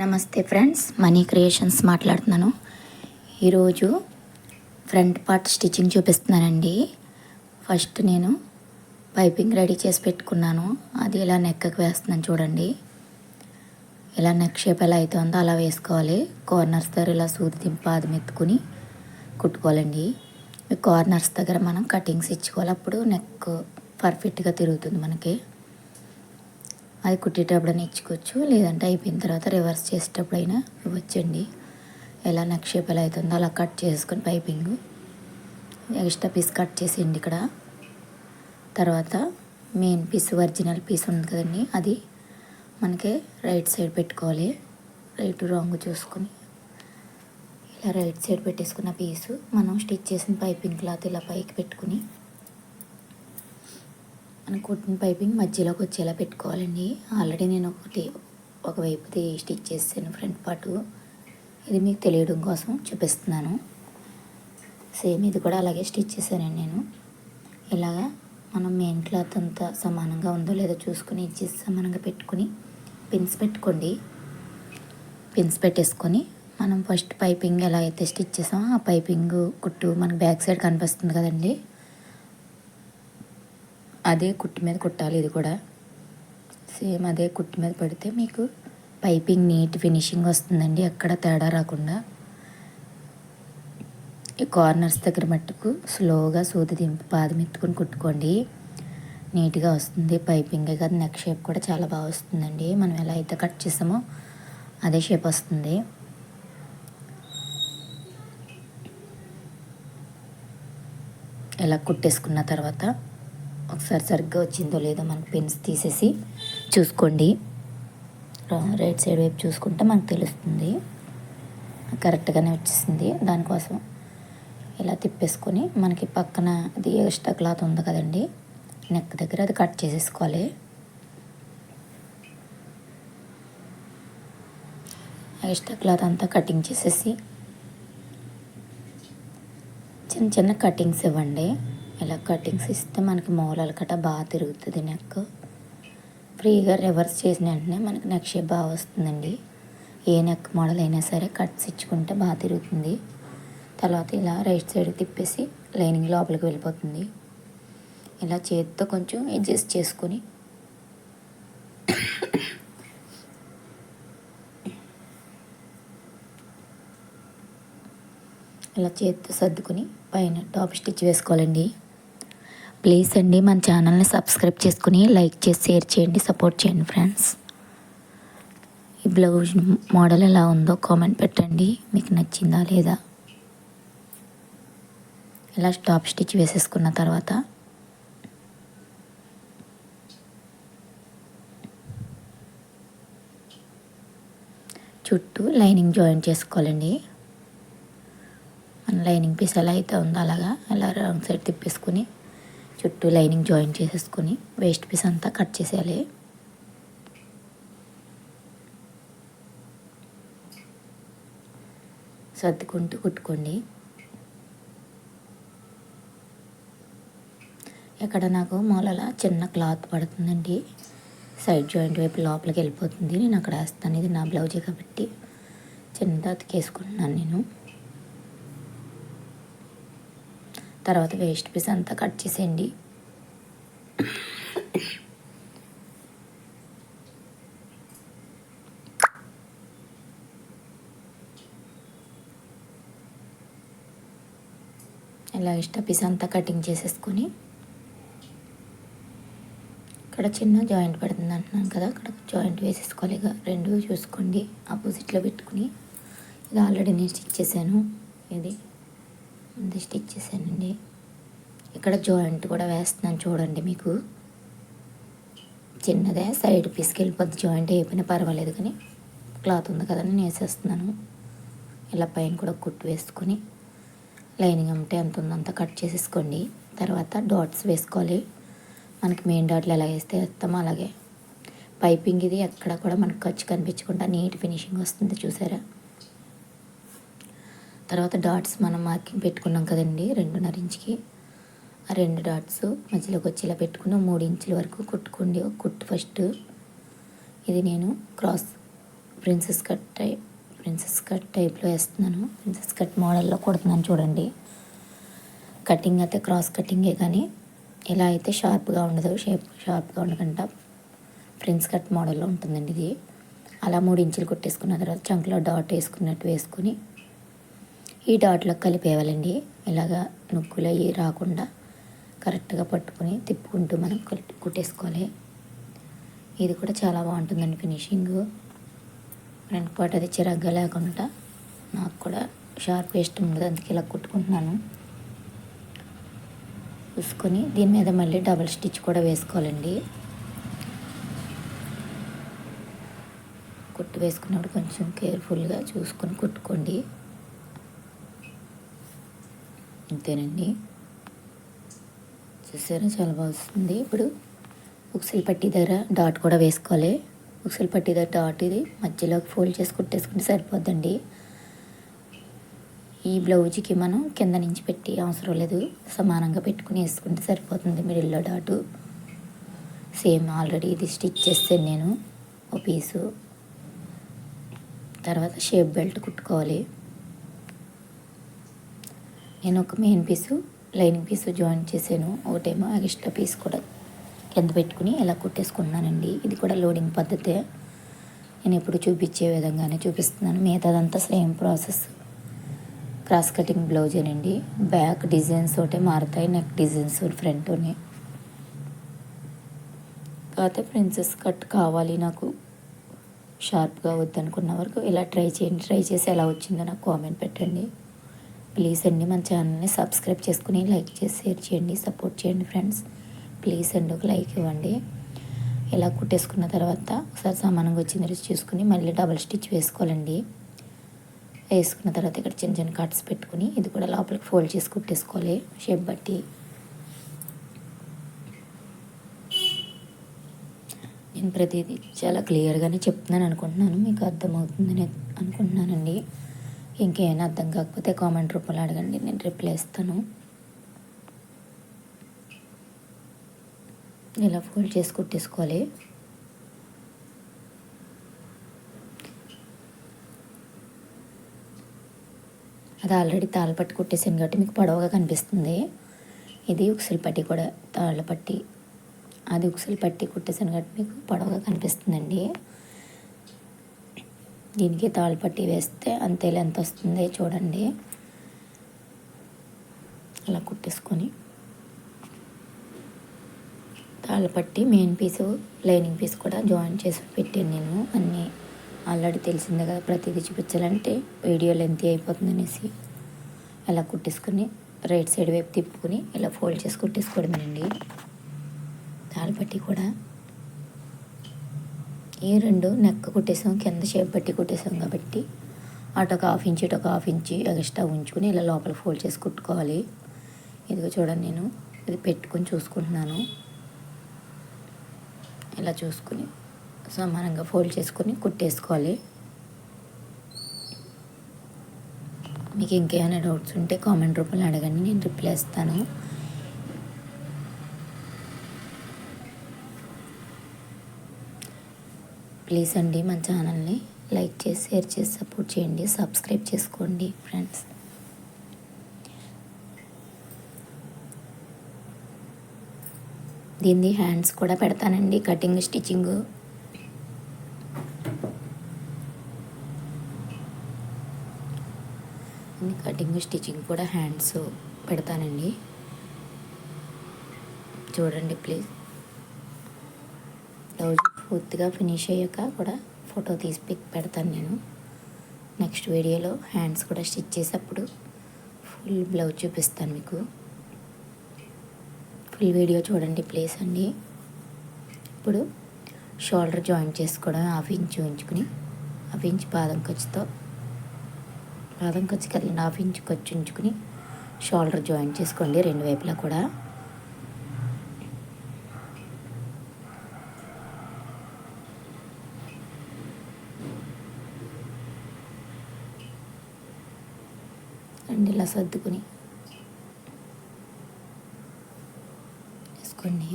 నమస్తే friends, money creations మాట్లాడుతున్నాను. ఈరోజు ఫ్రంట్ పార్ట్ స్టిచ్చింగ్ చూపిస్తున్నానండి. ఫస్ట్ నేను పైపింగ్ రెడీ చేసి పెట్టుకున్నాను. అది ఇలా నెక్కకి వేస్తున్నాను చూడండి. ఇలా నెక్ షేప్ ఎలా అవుతుందో అలా వేసుకోవాలి. కార్నర్స్ దగ్గర ఇలా సూది దింపాది మెత్తుకుని కుట్టుకోవాలండి. ఈ కార్నర్స్ దగ్గర మనం కటింగ్స్ ఇచ్చుకోవాలి. అప్పుడు నెక్ పర్ఫెక్ట్గా తిరుగుతుంది మనకి. అది కుట్టేటప్పుడైనా ఇచ్చుకోవచ్చు, లేదంటే అయిపోయిన తర్వాత రివర్స్ చేసేటప్పుడైనా ఇవ్వచ్చండి. ఎలా నెక్ షేప్ ఎలా అవుతుందో అలా కట్ చేసుకొని పైపింగ్ ఎక్స్ట్రా పీస్ కట్ చేసేయండి ఇక్కడ. తర్వాత మెయిన్ పీస్ ఒరిజినల్ పీస్ ఉంది కదండి, అది మనకి రైట్ సైడ్ పెట్టుకోవాలి. రైట్ రాంగ్ చూసుకొని ఇలా రైట్ సైడ్ పెట్టేసుకున్న పీసు మనం స్టిచ్ చేసిన పైపింగ్ క్లాత్ ఇలా పైకి పెట్టుకుని మన కుట్టిన పైపింగ్ మధ్యలోకి వచ్చేలా పెట్టుకోవాలండి. ఆల్రెడీ నేను ఒకవైపుది స్టిచ్ చేసాను ఫ్రంట్ పార్టు. ఇది మీకు తెలియడం కోసం చూపిస్తున్నాను. సేమ్ ఇది కూడా అలాగే స్టిచ్ చేశానండి నేను. ఇలాగా మనం మెయిన్ క్లాత్ అంతా సమానంగా ఉందో లేదో చూసుకొని ఇచ్చి సమానంగా పెట్టుకుని పిన్స్ పెట్టుకోండి. పిన్స్ పెట్టేసుకొని మనం ఫస్ట్ పైపింగ్ ఎలా అయితే స్టిచ్ చేసామో ఆ పైపింగ్ కుట్టు మనకు బ్యాక్ సైడ్ కనిపిస్తుంది కదండి, అదే కుట్టు మీద కుట్టాలి. ఇది కూడా సేమ్ అదే కుట్టు మీద పడితే మీకు పైపింగ్ నీట్ ఫినిషింగ్ వస్తుందండి, ఎక్కడ తేడా రాకుండా. ఈ కార్నర్స్ దగ్గర మట్టుకు స్లోగా సూది దింపి పాదం ఎత్తుకొని కుట్టుకోండి, నీట్గా వస్తుంది. పైపింగే కాదు నెక్ షేప్ కూడా చాలా బాగా వస్తుందండి. మనం ఎలా అయితే కట్ చేసామో అదే షేప్ వస్తుంది. ఇలా కుట్టేసుకున్న తర్వాత ఒకసారి సరిగ్గా వచ్చిందో లేదో మనకు పిన్స్ తీసేసి చూసుకోండి. రైట్ సైడ్ వైపు చూసుకుంటే మనకు తెలుస్తుంది కరెక్ట్గానే వచ్చేసింది. దానికోసం ఇలా తిప్పేసుకొని మనకి పక్కన అది ఎక్స్ట్రా క్లాత్ ఉంది కదండి నెక్ దగ్గర, అది కట్ చేసేసుకోవాలి. ఎక్స్ట్రా క్లాత్ అంతా కటింగ్ చేసేసి చిన్న చిన్న కటింగ్స్ ఇవ్వండి. ఇలా కటింగ్స్ ఇస్తే మనకి మూలలు కట్ట బాగా తిరుగుతుంది నెక్. ఫ్రీగా రివర్స్ చేసిన వెంటనే మనకి నెక్ షేప్ బాగా వస్తుందండి. ఏ నెక్ మోడల్ అయినా సరే కట్స్ ఇచ్చుకుంటే బాగా తిరుగుతుంది. తర్వాత ఇలా రైట్ సైడ్ తిప్పేసి లైనింగ్ లోపలికి వెళ్ళిపోతుంది. ఇలా చేతితో కొంచెం అడ్జస్ట్ చేసుకొని ఇలా చేతితో సర్దుకుని పైన టాప్ స్టిచ్ వేసుకోవాలండి. ప్లీజ్ అండి మన ఛానల్ని సబ్స్క్రైబ్ చేసుకుని లైక్ చేసి షేర్ చేయండి, సపోర్ట్ చేయండి ఫ్రెండ్స్. ఈ బ్లౌజ్ మోడల్ ఎలా ఉందో కామెంట్ పెట్టండి, మీకు నచ్చిందా లేదా. ఇలా టాప్ స్టిచ్ వేసేసుకున్న తర్వాత చుట్టూ లైనింగ్ జాయిన్ చేసుకోవాలండి. మన లైనింగ్ పీస్ ఎలా అయితే ఉందో అలాగా అలా రాంగ్ సైడ్ తిప్పేసుకొని చుట్టూ లైనింగ్ జాయిన్ చేసేసుకొని వేస్ట్ పీస్ అంతా కట్ చేసేయాలి. సర్దుకుంటూ కుట్టుకోండి. ఇక్కడ నాకు మూలల చిన్న క్లాత్ పడుతుందండి, సైడ్ జాయింట్ వైపు లోపలికి వెళ్ళిపోతుంది. నేను అక్కడ వేస్తాను, ఇది నా బ్లౌజే కాబట్టి చిన్నది అతికేసుకుంటున్నాను నేను. తర్వాత వేస్ట్ పీస్ అంతా కట్ చేసేయండి. ఇలా ఎక్స్ట్రా పీస్ అంతా కటింగ్ చేసేసుకొని ఇక్కడ చిన్న జాయింట్ పడుతుంది అంటున్నాను కదా, అక్కడ జాయింట్ వేసేసుకోవాలి. ఇక రెండు చూసుకోండి, ఆపోజిట్లో పెట్టుకుని. ఇది ఆల్రెడీ నేను స్టిచ్ చేశాను, ఇది ముందు స్టిచ్ చేశానండి. ఇక్కడ జాయింట్ కూడా వేస్తున్నాను చూడండి. మీకు చిన్నదే సైడ్ పీస్కి వెళ్ళిపోద్ది, జాయింట్ అయిపోయినా పర్వాలేదు కానీ క్లాత్ ఉంది కదా నేను వేసేస్తున్నాను. ఇలా పైన కూడా కుట్టు వేసుకొని లైనింగ్ అంటే ఎంత ఉందో అంత కట్ చేసేసుకోండి. తర్వాత డాట్స్ వేసుకోవాలి. మనకి మెయిన్ డాట్లు ఎలా వేస్తామో అలాగే పైపింగ్ ఇది ఎక్కడ కూడా మనకు ఖర్చు కనిపించకుండా నీట్ ఫినిషింగ్ వస్తుంది, చూసారా. తర్వాత డాట్స్ మనం మార్కింగ్ పెట్టుకున్నాం కదండి 2.5 ఇంచుకి, ఆ 2 డాట్స్ మధ్యలోకి వచ్చి ఇలా పెట్టుకుని 3 ఇంచుల వరకు కుట్టుకోండి. ఒక కుట్టు ఫస్ట్ ఇది నేను క్రాస్ ప్రిన్సెస్ కట్ టైప్లో వేస్తున్నాను. ప్రిన్సెస్ కట్ మోడల్లో కుడుతున్నాను చూడండి. కటింగ్ అయితే క్రాస్ కటింగే, కానీ ఇలా అయితే షార్ప్గా ఉండదు. షార్ప్గా ఉండకుండా ప్రిన్స్ కట్ మోడల్లో ఉంటుందండి ఇది. అలా 3 ఇంచులు కుట్టేసుకున్న తర్వాత చంకలో డాట్ వేసుకున్నట్టు వేసుకుని ఈ డాట్లో కలిపేయాలండి. ఇలాగా నొక్కులు అవి రాకుండా కరెక్ట్గా పట్టుకొని తిప్పుకుంటూ మనం కుట్టేసుకోవాలి. ఇది కూడా చాలా బాగుంటుందండి ఫినిషింగ్. ఫ్రంట్ పార్ట్ అది చిరగ్గా లేకుండా, నాకు కూడా షార్ప్ ఇష్టం ఉండదు, అందుకే ఇలా కుట్టుకుంటున్నాను. చూసుకొని దీని మీద మళ్ళీ డబుల్ స్టిచ్ కూడా వేసుకోవాలండి. కుట్టు వేసుకున్నప్పుడు కొంచెం కేర్ఫుల్గా చూసుకొని కుట్టుకోండి. అంతేనండి, చూసారా చాలా బాగా వస్తుంది. ఇప్పుడు ఉక్సులు పట్టి దగ్గర డాట్ కూడా వేసుకోవాలి. ఉక్సులు పట్టి దగ్గర డాట్ ఇది మధ్యలోకి ఫోల్డ్ చేసి కుట్టేసుకుంటే సరిపోద్దండి. ఈ బ్లౌజ్కి మనం కింద నుంచి పెట్టి అవసరం లేదు, సమానంగా పెట్టుకుని వేసుకుంటే సరిపోతుంది. మిడిల్లో డాటు సేమ్ ఆల్రెడీ ఇది స్టిచ్ చేస్తాను నేను ఒక పీసు. తర్వాత షేప్ బెల్ట్ కుట్టుకోవాలి. నేను ఒక మెయిన్ పీసు లైనింగ్ పీసు జాయిన్ చేశాను, ఒకటేమో ఎక్స్ట్రా పీస్ కూడా కింద పెట్టుకుని ఇలా కుట్టేసుకున్నానండి. ఇది కూడా లోడింగ్ పద్ధతే, నేను ఎప్పుడు చూపించే విధంగానే చూపిస్తున్నాను. మిగతాదంతా సేమ్ ప్రాసెస్. క్రాస్ కటింగ్ బ్లౌజేనండి. బ్యాక్ డిజైన్స్ ఒకటే మారుతాయి, నెక్ డిజైన్స్ ఫ్రంట్ని. కాకపోతే ప్రిన్సెస్ కట్ కావాలి నాకు, షార్ప్గా వద్దనుకున్న వరకు ఇలా ట్రై చేయండి. ట్రై చేసి ఎలా వచ్చిందో నాకు కామెంట్ పెట్టండి ప్లీజ్ అండి. మన ఛానల్ని సబ్స్క్రైబ్ చేసుకుని లైక్ చేసి షేర్ చేయండి, సపోర్ట్ చేయండి ఫ్రెండ్స్. ప్లీజ్ అండి ఒక లైక్ ఇవ్వండి. ఇలా కుట్టేసుకున్న తర్వాత ఒకసారి సమానంగా వచ్చింది రుచి చూసుకుని మళ్ళీ డబుల్ స్టిచ్ వేసుకోవాలండి. వేసుకున్న తర్వాత ఇక్కడ చిన్న చిన్న కట్స్ పెట్టుకుని ఇది కూడా లోపలికి ఫోల్డ్ చేసి కుట్టేసుకోవాలి షేప్ బట్టి. నేను ప్రతిదీ చాలా క్లియర్గానే చెప్తున్నాను అనుకుంటున్నాను, మీకు అర్థమవుతుందని అనుకుంటున్నానండి. ఇంకేమైనా అర్థం కాకపోతే కామెంట్ రూపంలో అడగండి, నేను రిప్లై ఇస్తాను. ఇలా ఫోల్డ్ చేసి కుట్టేసుకోవాలి. అది ఆల్రెడీ తాళ్ళపట్టి కుట్టేసాను కాబట్టి మీకు పొడవుగా కనిపిస్తుంది. ఇది ఉక్సులు పట్టి కూడా తాళ్ళపట్టి, అది ఉక్సులు పట్టి కుట్టేసాను కాబట్టి మీకు పొడవుగా కనిపిస్తుందండి. దీనికి తాళ్ళపట్టి వేస్తే అంతే లెంత్ వస్తుంది చూడండి. అలా కుట్టేసుకొని తాళ్ళపట్టి మెయిన్ పీసు లైనింగ్ పీస్ కూడా జాయిన్ చేసి పెట్టాను నేను. అన్నీ ఆల్రెడీ తెలిసిందే కదా, ప్రతిదీ చూపించాలంటే వీడియో లెంత్ అయిపోతుంది అనేసి ఇలా కుట్టేసుకొని రైట్ సైడ్ వైపు తిప్పుకొని ఇలా ఫోల్డ్ చేసి కుట్టేసుకోవడమేనండి. తాళ్ళపట్టి కూడా ఈ రెండు నెక్ కుట్టేసాం, కింద షేప్ పట్టి కుట్టేసాం కాబట్టి అటు ఒక హాఫ్ ఇంచ్ ఇటు ఒక హాఫ్ ఇంచ్ ఎక్స్ట్రా ఉంచుకొని ఇలా లోపల ఫోల్డ్ చేసి కుట్టుకోవాలి. ఇదిగో చూడండి, నేను ఇది పెట్టుకొని చూసుకుంటున్నాను. ఇలా చూసుకుని సమానంగా ఫోల్డ్ చేసుకొని కుట్టేసుకోవాలి. మీకు ఇంకేమైనా డౌట్స్ ఉంటే కామెంట్ రూపంలో అడగండి, నేను రిప్లై ఇస్తాను. ప్లీజ్ అండి మన ఛానల్ని లైక్ చేసి షేర్ చేసి సపోర్ట్ చేయండి, సబ్స్క్రైబ్ చేసుకోండి ఫ్రెండ్స్. దీన్ని హ్యాండ్స్ కూడా పెడతానండి, కటింగ్ స్టిచ్చింగ్. కటింగ్ స్టిచ్చింగ్ కూడా హ్యాండ్స్ పెడతానండి, చూడండి ప్లీజ్. బ్లౌజ్ పూర్తిగా ఫినిష్ అయ్యాక కూడా ఫోటో తీసి పిక్ పెడతాను నేను నెక్స్ట్ వీడియోలో. హ్యాండ్స్ కూడా స్టిచ్ చేసేటప్పుడు ఫుల్ బ్లౌజ్ చూపిస్తాను మీకు. ఫుల్ వీడియో చూడండి ప్లీజ్ అండి. ఇప్పుడు షోల్డర్ జాయింట్ చేసుకోవడం హాఫ్ ఇంచ్ ఉంచుకుని హాఫ్ ఇంచ్ పాదం ఖర్చుతో కదండి హాఫ్ ఇంచ్ ఖర్చు ఉంచుకుని షోల్డర్ జాయింట్ చేసుకోండి రెండు వైపులా కూడా. అండ్ ఇలా సర్దుకుని వేసుకోండి.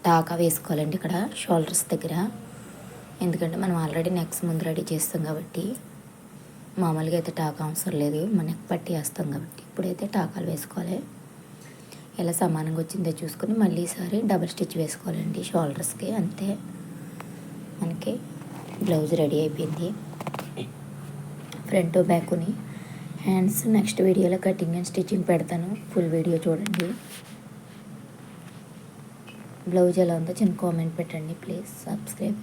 టాకా వేసుకోవాలండి ఇక్కడ షోల్డర్స్ దగ్గర, ఎందుకంటే మనం ఆల్రెడీ నెక్స్ ముందు రెడీ చేస్తాం కాబట్టి మామూలుగా అయితే టాక్ అవసరం లేదు, మనకి పట్టి వేస్తాం కాబట్టి. ఇప్పుడైతే టాకాలు వేసుకోవాలి. ఎలా సమానంగా వచ్చిందో చూసుకొని మళ్ళీ ఈసారి డబుల్ స్టిచ్ వేసుకోవాలండి షోల్డర్స్కి. అంతే, మనకి బ్లౌజ్ రెడీ అయిపోయింది. ఫ్రంట్ బ్యాక్ని హ్యాండ్స్ నెక్స్ట్ వీడియోలో కటింగ్ అండ్ స్టిచ్చింగ్ పెడతాను, ఫుల్ వీడియో చూడండి. బ్లౌజ్ ఎలా ఉందో చిన్న కామెంట్ పెట్టండి, ప్లీజ్ సబ్స్క్రైబ్.